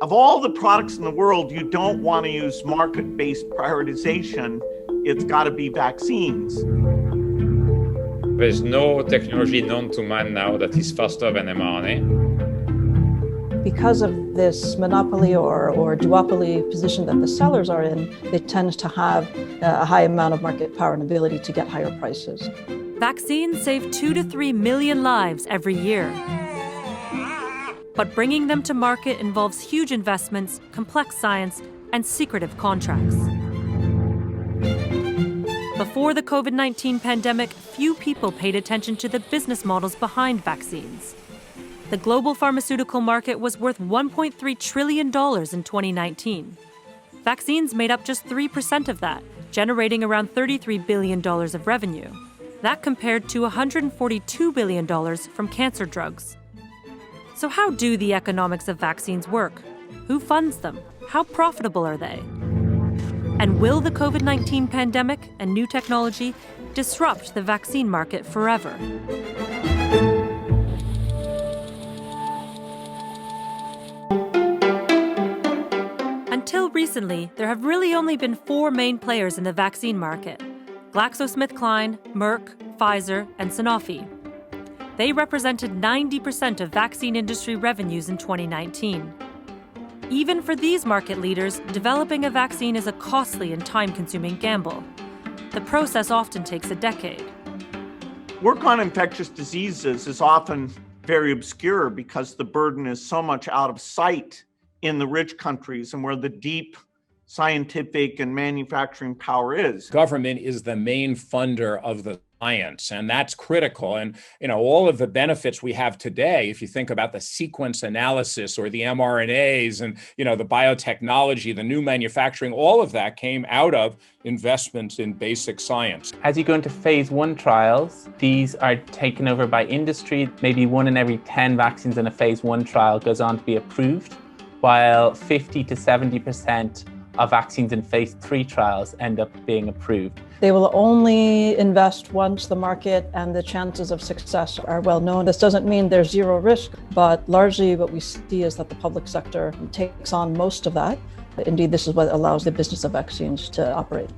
Of all the products in the world, you don't want to use market-based prioritization. It's got to be vaccines. There's no technology known to man now that is faster than mRNA. Because of this monopoly or duopoly position that the sellers are in, they tend to have a high amount of market power and ability to get higher prices. Vaccines save 2 to 3 million lives every year. But bringing them to market involves huge investments, complex science, and secretive contracts. Before the COVID-19 pandemic, few people paid attention to the business models behind vaccines. The global pharmaceutical market was worth $1.3 trillion in 2019. Vaccines made up just 3% of that, generating around $33 billion of revenue. That compared to $142 billion from cancer drugs. So how do the economics of vaccines work? Who funds them? How profitable are they? And will the COVID-19 pandemic and new technology disrupt the vaccine market forever? Until recently, there have really only been 4 main players in the vaccine market: GlaxoSmithKline, Merck, Pfizer, and Sanofi. They represented 90% of vaccine industry revenues in 2019. Even for these market leaders, developing a vaccine is a costly and time-consuming gamble. The process often takes a decade. Work on infectious diseases is often very obscure because the burden is so much out of sight in the rich countries and where the deep scientific and manufacturing power is. Government is the main funder of the science, and that's critical. And, all of the benefits we have today, if you think about the sequence analysis or the mRNAs and, the biotechnology, the new manufacturing, all of that came out of investments in basic science. As you go into phase 1 trials, these are taken over by industry. Maybe 1 in every 10 vaccines in a phase 1 trial goes on to be approved, while 50 to 70% of vaccines in phase 3 trials end up being approved. They will only invest once the market and the chances of success are well known. This doesn't mean there's zero risk, but largely what we see is that the public sector takes on most of that. Indeed, this is what allows the business of vaccines to operate.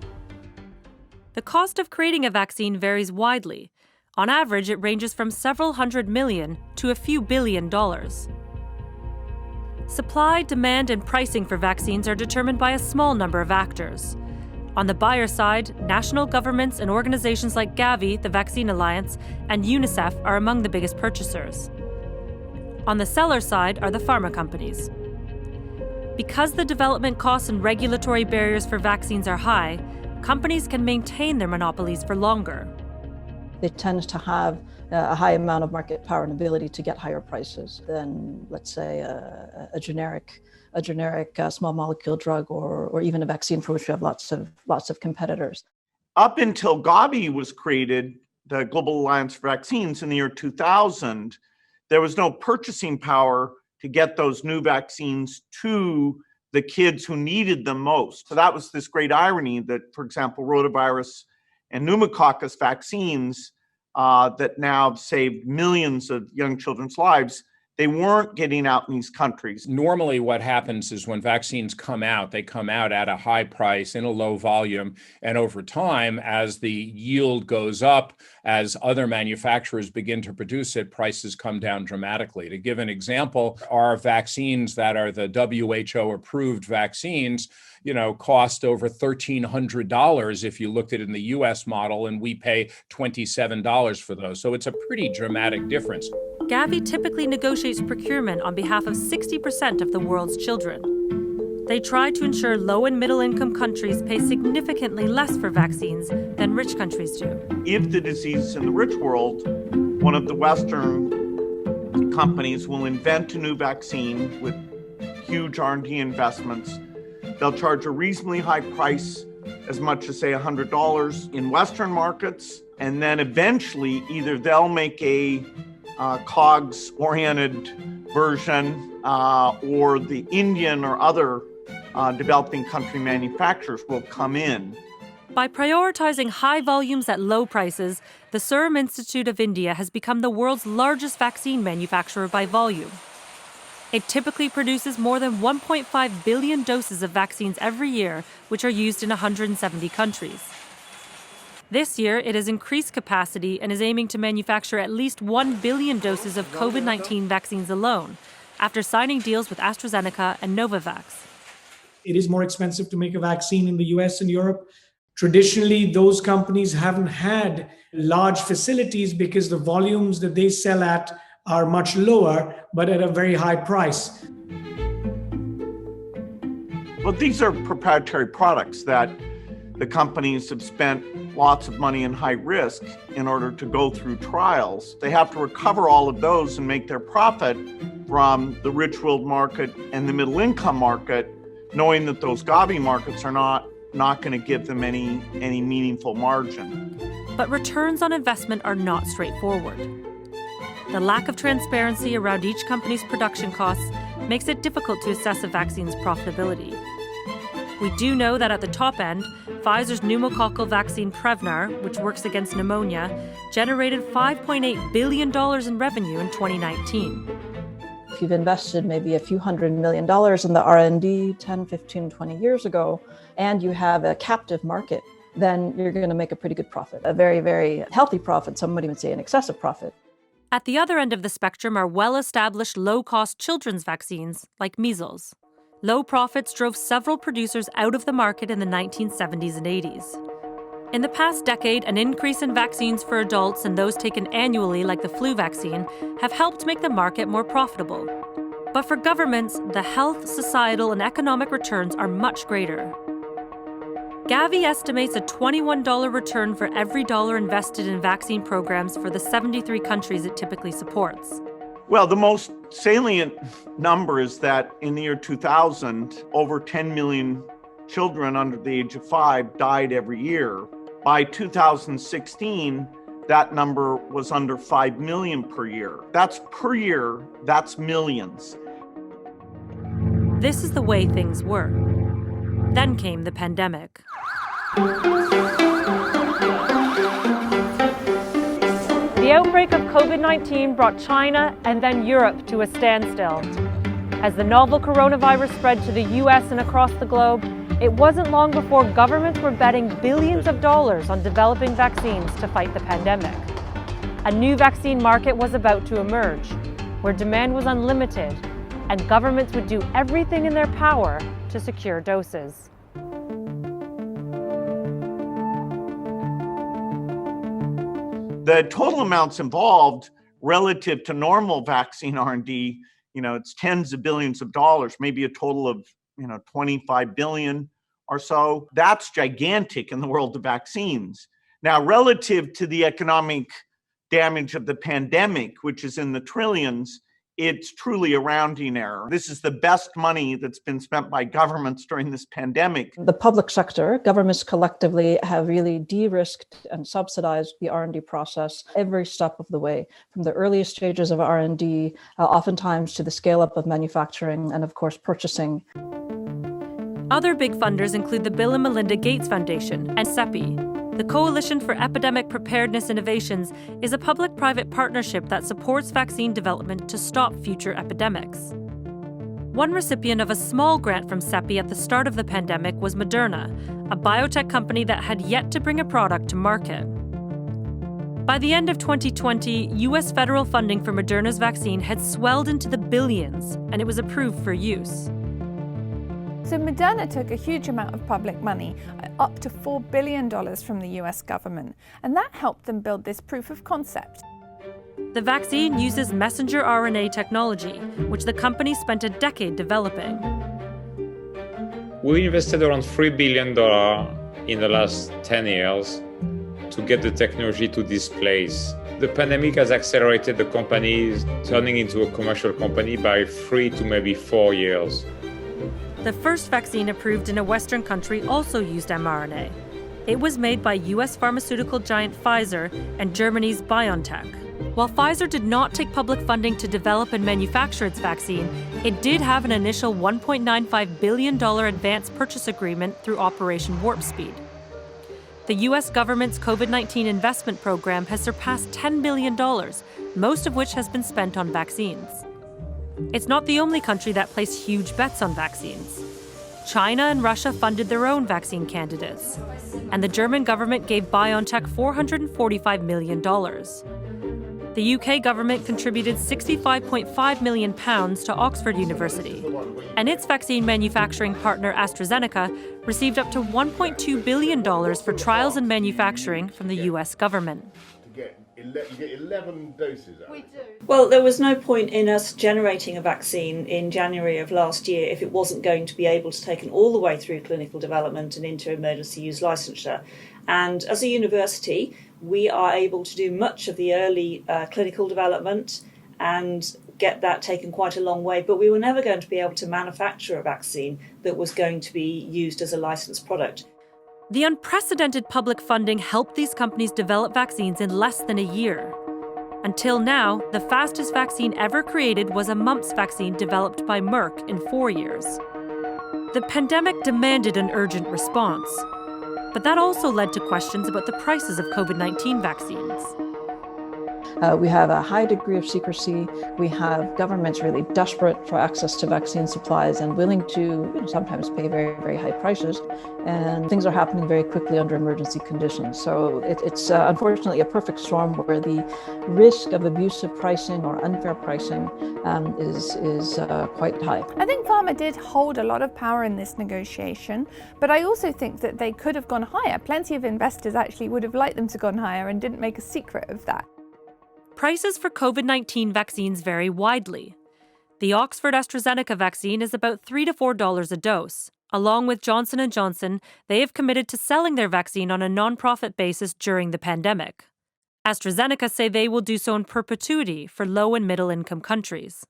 The cost of creating a vaccine varies widely. On average, it ranges from several $100 million to a few $1 billion. Supply, demand, and pricing for vaccines are determined by a small number of actors. On the buyer side, national governments and organizations like Gavi, the Vaccine Alliance, and UNICEF are among the biggest purchasers. On the seller side are the pharma companies. Because the development costs and regulatory barriers for vaccines are high, companies can maintain their monopolies for longer. They tend to have a high amount of market power and ability to get higher prices than, let's say, a generic small molecule drug or even a vaccine for which we have lots of competitors. Up until Gavi was created, the Global Alliance for Vaccines in the year 2000, there was no purchasing power to get those new vaccines to the kids who needed them most. So that was this great irony that, for example, rotavirus and pneumococcus vaccines that now have saved millions of young children's lives, they weren't getting out in these countries. Normally what happens is when vaccines come out, they come out at a high price in a low volume. And over time, as the yield goes up, as other manufacturers begin to produce it, prices come down dramatically. To give an example, our vaccines that are the WHO approved vaccines, cost over $1,300 if you looked at it in the US model, and we pay $27 for those. So it's a pretty dramatic difference. Gavi typically negotiates procurement on behalf of 60% of the world's children. They try to ensure low and middle income countries pay significantly less for vaccines than rich countries do. If the disease is in the rich world, one of the Western companies will invent a new vaccine with huge R&D investments. They'll charge a reasonably high price, as much as, say, $100 in Western markets, and then eventually either they'll make a COGS-oriented version, or the Indian or other developing country manufacturers will come in By prioritizing high volumes at low prices, the Serum Institute of India has become the world's largest vaccine manufacturer by volume. It typically produces more than 1.5 billion doses of vaccines every year, which are used in 170 countries. This year, it has increased capacity and is aiming to manufacture at least 1 billion doses of COVID-19 vaccines alone, after signing deals with AstraZeneca and Novavax. It is more expensive to make a vaccine in the US and Europe. Traditionally, those companies haven't had large facilities because the volumes that they sell at are much lower, but at a very high price. Well, these are proprietary products that the companies have spent lots of money and high risk in order to go through trials. They have to recover all of those and make their profit from the rich world market and the middle income market, knowing that those Gavi markets are not going to give them any meaningful margin. But returns on investment are not straightforward. The lack of transparency around each company's production costs makes it difficult to assess a vaccine's profitability. We do know that at the top end, Pfizer's pneumococcal vaccine Prevnar, which works against pneumonia, generated $5.8 billion in revenue in 2019. If you've invested maybe a few $100 million in the R&D 10, 15, 20 years ago, and you have a captive market, then you're going to make a pretty good profit, a very, very healthy profit. Some might even say an excessive profit. At the other end of the spectrum are well-established low-cost children's vaccines, like measles. Low profits drove several producers out of the market in the 1970s and 80s. In the past decade, an increase in vaccines for adults and those taken annually, like the flu vaccine, have helped make the market more profitable. But for governments, the health, societal, and economic returns are much greater. Gavi estimates a $21 return for every dollar invested in vaccine programs for the 73 countries it typically supports. Well, the most salient number is that in the year 2000, over 10 million children under the age of 5 died every year. By 2016, that number was under 5 million per year. That's per year, that's millions. This is the way things were. Then came the pandemic. The outbreak of COVID-19 brought China and then Europe to a standstill. As the novel coronavirus spread to the US and across the globe, it wasn't long before governments were betting billions of dollars on developing vaccines to fight the pandemic. A new vaccine market was about to emerge, where demand was unlimited, and governments would do everything in their power to secure doses. The total amounts involved relative to normal vaccine R&D, it's tens of billions of dollars, maybe a total of, 25 billion or so. That's gigantic in the world of vaccines. Now, relative to the economic damage of the pandemic, which is in the trillions, it's truly a rounding error. This is the best money that's been spent by governments during this pandemic. The public sector, governments collectively have really de-risked and subsidized the R&D process every step of the way, from the earliest stages of R&D, oftentimes to the scale-up of manufacturing and, of course, purchasing. Other big funders include the Bill and Melinda Gates Foundation and CEPI. The Coalition for Epidemic Preparedness Innovations is a public-private partnership that supports vaccine development to stop future epidemics. One recipient of a small grant from CEPI at the start of the pandemic was Moderna, a biotech company that had yet to bring a product to market. By the end of 2020, U.S. federal funding for Moderna's vaccine had swelled into the billions, and it was approved for use. So Moderna took a huge amount of public money, up to $4 billion from the US government, and that helped them build this proof of concept. The vaccine uses messenger RNA technology, which the company spent a decade developing. We invested around $3 billion in the last 10 years to get the technology to this place. The pandemic has accelerated the company turning into a commercial company by 3 to maybe 4 years. The first vaccine approved in a Western country also used mRNA. It was made by U.S. pharmaceutical giant Pfizer and Germany's BioNTech. While Pfizer did not take public funding to develop and manufacture its vaccine, it did have an initial $1.95 billion advance purchase agreement through Operation Warp Speed. The US government's COVID-19 investment program has surpassed $10 billion, most of which has been spent on vaccines. It's not the only country that placed huge bets on vaccines. China and Russia funded their own vaccine candidates, and the German government gave BioNTech $445 million. The UK government contributed £65.5 million to Oxford University, and its vaccine manufacturing partner AstraZeneca received up to $1.2 billion for trials and manufacturing from the US government. You get 11 doses out. Well, there was no point in us generating a vaccine in January of last year if it wasn't going to be able to take it all the way through clinical development and into emergency use licensure. And as a university, we are able to do much of the early clinical development and get that taken quite a long way, but we were never going to be able to manufacture a vaccine that was going to be used as a licensed product. The unprecedented public funding helped these companies develop vaccines in less than a year. Until now, the fastest vaccine ever created was a mumps vaccine developed by Merck in 4 years. The pandemic demanded an urgent response, but that also led to questions about the prices of COVID-19 vaccines. We have a high degree of secrecy. We have governments really desperate for access to vaccine supplies and willing to sometimes pay very, very high prices. And things are happening very quickly under emergency conditions. So it's unfortunately a perfect storm where the risk of abusive pricing or unfair pricing is quite high. I think pharma did hold a lot of power in this negotiation, but I also think that they could have gone higher. Plenty of investors actually would have liked them to gone higher and didn't make a secret of that. Prices for COVID-19 vaccines vary widely. The Oxford AstraZeneca vaccine is about $3 to $4 a dose. Along with Johnson & Johnson, they have committed to selling their vaccine on a non-profit basis during the pandemic. AstraZeneca say they will do so in perpetuity for low and middle-income countries.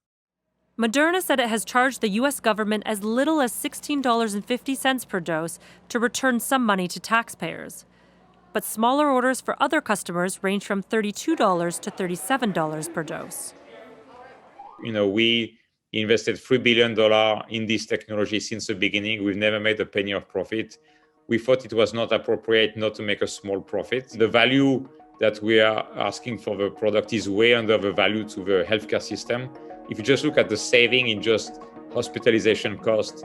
Moderna said it has charged the U.S. government as little as $16.50 per dose to return some money to taxpayers. But smaller orders for other customers range from $32 to $37 per dose. We invested $3 billion in this technology since the beginning. We've never made a penny of profit. We thought it was not appropriate not to make a small profit. The value that we are asking for the product is way under the value to the healthcare system. If you just look at the saving in just hospitalization costs,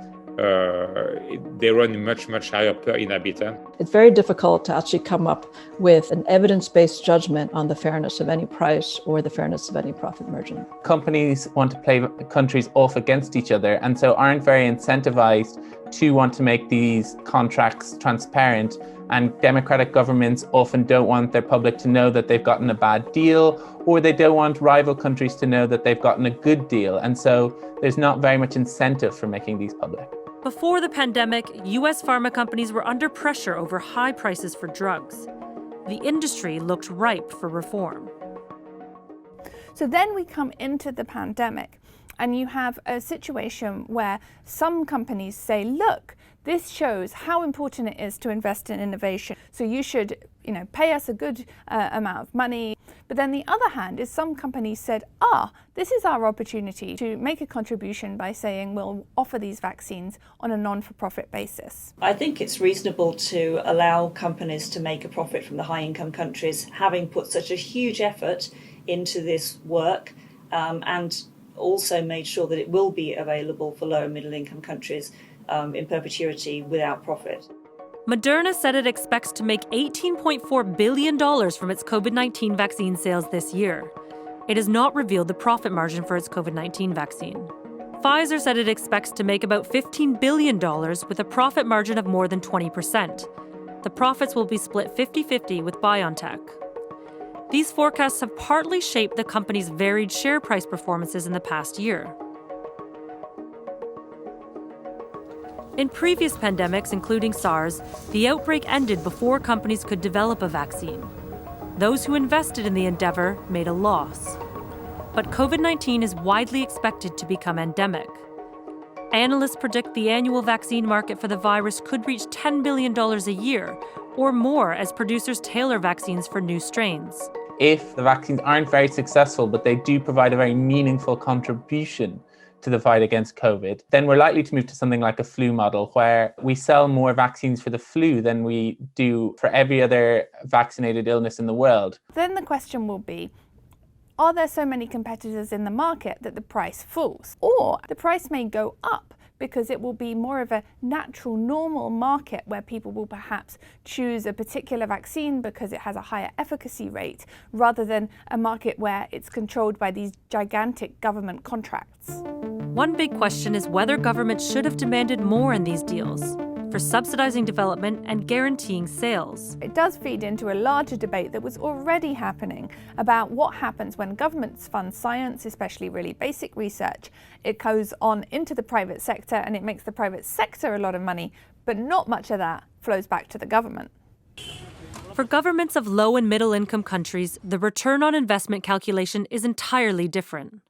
they run much, much higher per inhabitant. It's very difficult to actually come up with an evidence-based judgment on the fairness of any price or the fairness of any profit margin. Companies want to play countries off against each other and so aren't very incentivized to want to make these contracts transparent. And democratic governments often don't want their public to know that they've gotten a bad deal, or they don't want rival countries to know that they've gotten a good deal. And so there's not very much incentive for making these public. Before the pandemic, U.S. pharma companies were under pressure over high prices for drugs. The industry looked ripe for reform. So then we come into the pandemic, and you have a situation where some companies say, look, this shows how important it is to invest in innovation. So you should, pay us a good amount of money. But then the other hand is some companies said, this is our opportunity to make a contribution by saying we'll offer these vaccines on a non-for-profit basis. I think it's reasonable to allow companies to make a profit from the high-income countries, having put such a huge effort into this work and also made sure that it will be available for low and middle-income countries in perpetuity without profit. Moderna said it expects to make $18.4 billion from its COVID-19 vaccine sales this year. It has not revealed the profit margin for its COVID-19 vaccine. Pfizer said it expects to make about $15 billion with a profit margin of more than 20%. The profits will be split 50-50 with BioNTech. These forecasts have partly shaped the company's varied share price performances in the past year. In previous pandemics, including SARS, the outbreak ended before companies could develop a vaccine. Those who invested in the endeavor made a loss. But COVID-19 is widely expected to become endemic. Analysts predict the annual vaccine market for the virus could reach $10 billion a year, or more as producers tailor vaccines for new strains. If the vaccines aren't very successful, but they do provide a very meaningful contribution to the fight against COVID, then we're likely to move to something like a flu model where we sell more vaccines for the flu than we do for every other vaccinated illness in the world. Then the question will be, are there so many competitors in the market that the price falls? Or the price may go up because it will be more of a natural, normal market where people will perhaps choose a particular vaccine because it has a higher efficacy rate, rather than a market where it's controlled by these gigantic government contracts. One big question is whether governments should have demanded more in these deals for subsidizing development and guaranteeing sales. It does feed into a larger debate that was already happening about what happens when governments fund science, especially really basic research. It goes on into the private sector and it makes the private sector a lot of money, but not much of that flows back to the government. For governments of low and middle income countries, the return on investment calculation is entirely different.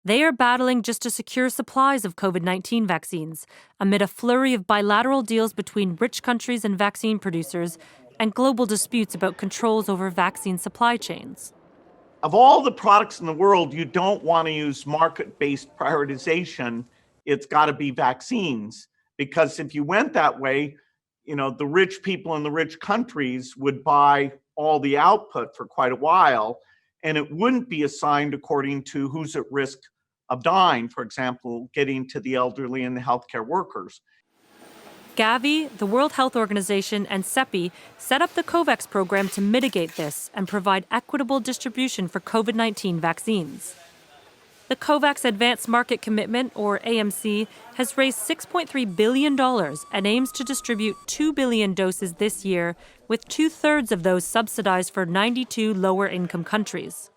They are battling just to secure supplies of COVID-19 vaccines amid a flurry of bilateral deals between rich countries and vaccine producers and global disputes about controls over vaccine supply chains. Of all the products in the world, you don't want to use market-based prioritization. It's got to be vaccines, because if you went that way, the rich people in the rich countries would buy all the output for quite a while, and it wouldn't be assigned according to who's at risk of dying, for example, getting to the elderly and the healthcare workers. Gavi, the World Health Organization, and CEPI set up the COVAX program to mitigate this and provide equitable distribution for COVID-19 vaccines. The COVAX Advanced Market Commitment, or AMC, has raised $6.3 billion and aims to distribute 2 billion doses this year, with 2/3 of those subsidized for 92 lower-income countries.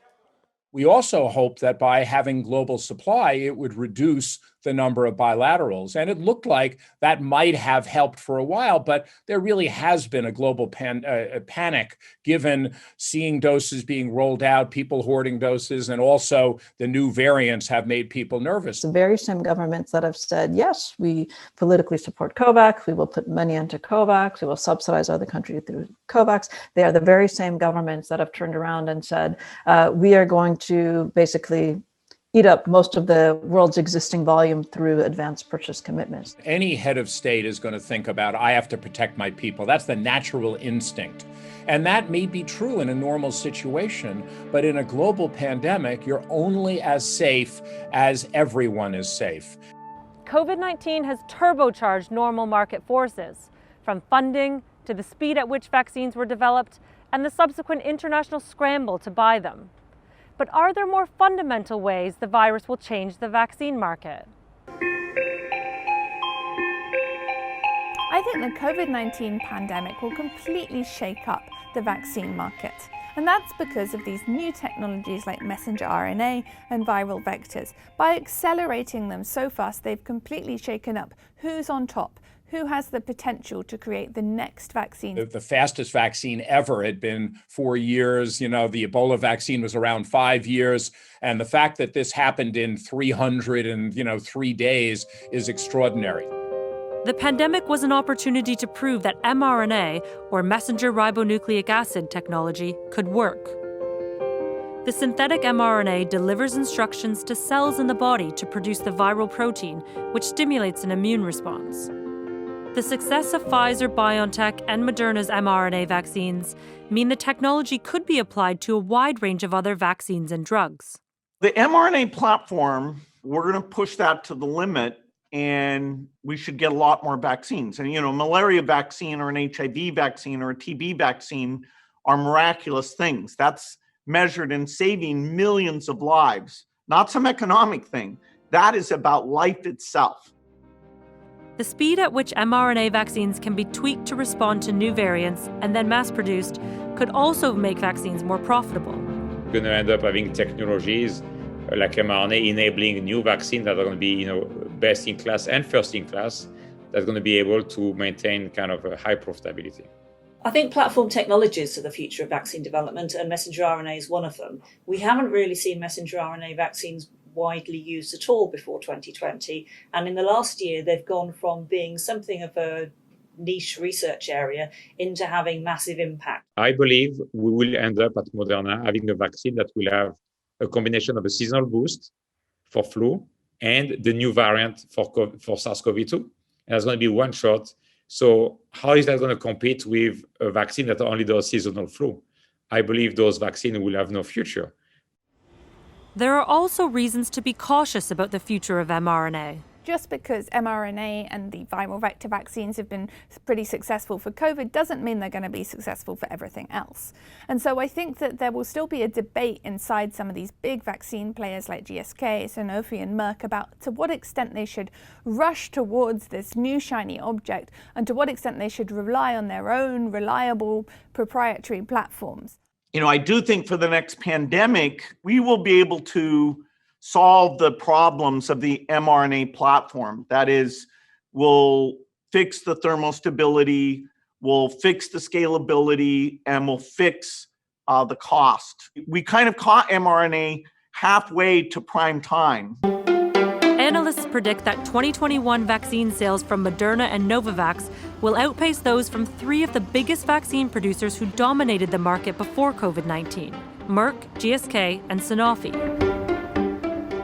We also hope that by having global supply, it would reduce the number of bilaterals. And it looked like that might have helped for a while, but there really has been a global panic given seeing doses being rolled out, people hoarding doses, and also the new variants have made people nervous. The very same governments that have said, yes, we politically support COVAX, we will put money into COVAX, we will subsidize other countries through COVAX, they are the very same governments that have turned around and said, we are going to basically eat up most of the world's existing volume through advanced purchase commitments. Any head of state is going to think about, I have to protect my people. That's the natural instinct. And that may be true in a normal situation, but in a global pandemic, you're only as safe as everyone is safe. COVID-19 has turbocharged normal market forces, from funding to the speed at which vaccines were developed and the subsequent international scramble to buy them. But are there more fundamental ways the virus will change the vaccine market? I think the COVID-19 pandemic will completely shake up the vaccine market. And that's because of these new technologies like messenger RNA and viral vectors. By accelerating them so fast, they've completely shaken up who's on top, who has the potential to create the next vaccine. The fastest vaccine ever had been 4 years. The Ebola vaccine was around 5 years. And the fact that this happened in 303 days is extraordinary. The pandemic was an opportunity to prove that mRNA, or messenger ribonucleic acid technology, could work. The synthetic mRNA delivers instructions to cells in the body to produce the viral protein, which stimulates an immune response. The success of Pfizer, BioNTech, and Moderna's mRNA vaccines mean the technology could be applied to a wide range of other vaccines and drugs. The mRNA platform, we're going to push that to the limit, and we should get a lot more vaccines. And, a malaria vaccine or an HIV vaccine or a TB vaccine are miraculous things. That's measured in saving millions of lives, not some economic thing. That is about life itself. The speed at which mRNA vaccines can be tweaked to respond to new variants and then mass-produced could also make vaccines more profitable. We're going to end up having technologies like mRNA enabling new vaccines that are going to be, best in class and first in class, that's going to be able to maintain kind of a high profitability. I think platform technologies are the future of vaccine development, and messenger RNA is one of them. We haven't really seen messenger RNA vaccines widely used at all before 2020. And in the last year, they've gone from being something of a niche research area into having massive impact. I believe we will end up at Moderna having a vaccine that will have a combination of a seasonal boost for flu and the new variant for SARS-CoV-2. And that's going to be one shot. So how is that going to compete with a vaccine that only does seasonal flu? I believe those vaccines will have no future. There are also reasons to be cautious about the future of mRNA. Just because mRNA and the viral vector vaccines have been pretty successful for COVID doesn't mean they're going to be successful for everything else. And so I think that there will still be a debate inside some of these big vaccine players like GSK, Sanofi and Merck about to what extent they should rush towards this new shiny object and to what extent they should rely on their own reliable proprietary platforms. I do think for the next pandemic, we will be able to solve the problems of the mRNA platform. That is, we'll fix the thermostability, we'll fix the scalability, and we'll fix the cost. We kind of caught mRNA halfway to prime time. Analysts predict that 2021 vaccine sales from Moderna and Novavax will outpace those from three of the biggest vaccine producers who dominated the market before COVID-19, Merck, GSK, and Sanofi.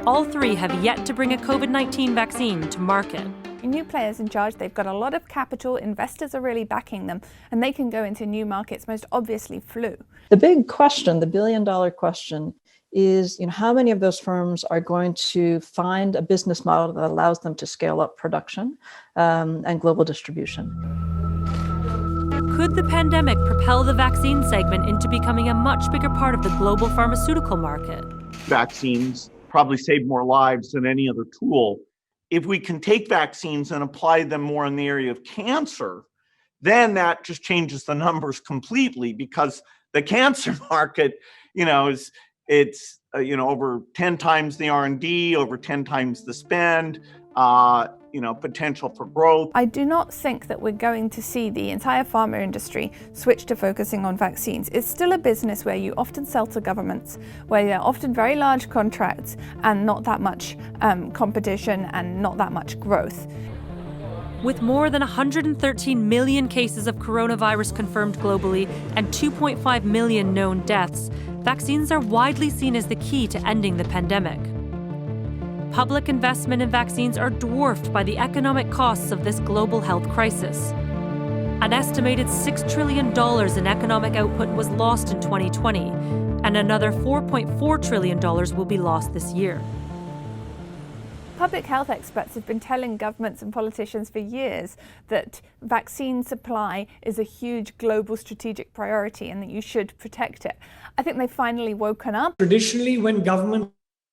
All three have yet to bring a COVID-19 vaccine to market. New players in charge, they've got a lot of capital, investors are really backing them, and they can go into new markets, most obviously flu. The big question, the billion-dollar question, is how many of those firms are going to find a business model that allows them to scale up production and global distribution. Could the pandemic propel the vaccine segment into becoming a much bigger part of the global pharmaceutical market? Vaccines probably save more lives than any other tool. If we can take vaccines and apply them more in the area of cancer, then that just changes the numbers completely, because the cancer market, it's over 10 times the R&D, over 10 times the spend, potential for growth. I do not think that we're going to see the entire pharma industry switch to focusing on vaccines. It's still a business where you often sell to governments, where there are often very large contracts and not that much competition and not that much growth. With more than 113 million cases of coronavirus confirmed globally and 2.5 million known deaths, vaccines are widely seen as the key to ending the pandemic. Public investment in vaccines are dwarfed by the economic costs of this global health crisis. An estimated $6 trillion in economic output was lost in 2020, and another $4.4 trillion will be lost this year. Public health experts have been telling governments and politicians for years that vaccine supply is a huge global strategic priority and that you should protect it. I think they've finally woken up. Traditionally, when governments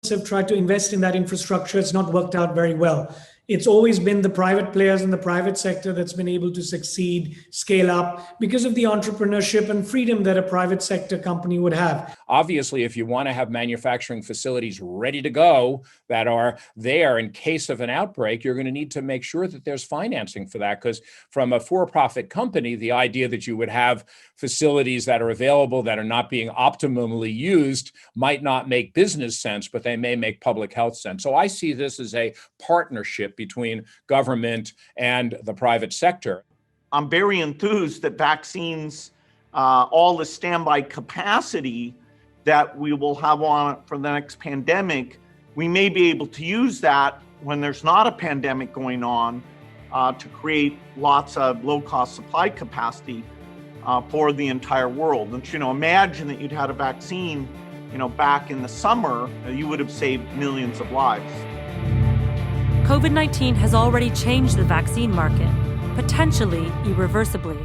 have tried to invest in that infrastructure, it's not worked out very well. It's always been the private players in the private sector that's been able to succeed, scale up, because of the entrepreneurship and freedom that a private sector company would have. Obviously, if you want to have manufacturing facilities ready to go that are there in case of an outbreak, you're going to need to make sure that there's financing for that. Because from a for-profit company, the idea that you would have facilities that are available that are not being optimally used might not make business sense, but they may make public health sense. So I see this as a partnership between government and the private sector. I'm very enthused that vaccines, all the standby capacity that we will have on for the next pandemic, we may be able to use that when there's not a pandemic going on to create lots of low-cost supply capacity for the entire world. And imagine that you'd had a vaccine, back in the summer, you would have saved millions of lives. COVID-19 has already changed the vaccine market, potentially irreversibly.